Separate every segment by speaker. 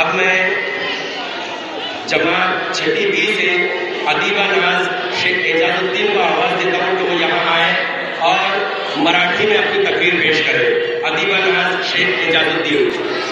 Speaker 1: अब मैं जमात छठी बी से अदीबा नाज शेख एजाजुद्दीन को आवाज देता हूँ कि वो यहाँ आए और मराठी में अपनी तकरीर पेश करें। अदीबा नाज शेख एजाजुद्दीन।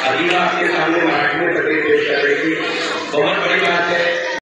Speaker 1: अदीबा आपके सामने मराठी में तकरीर पेश कर रही थी। बहुत बड़ी बात है।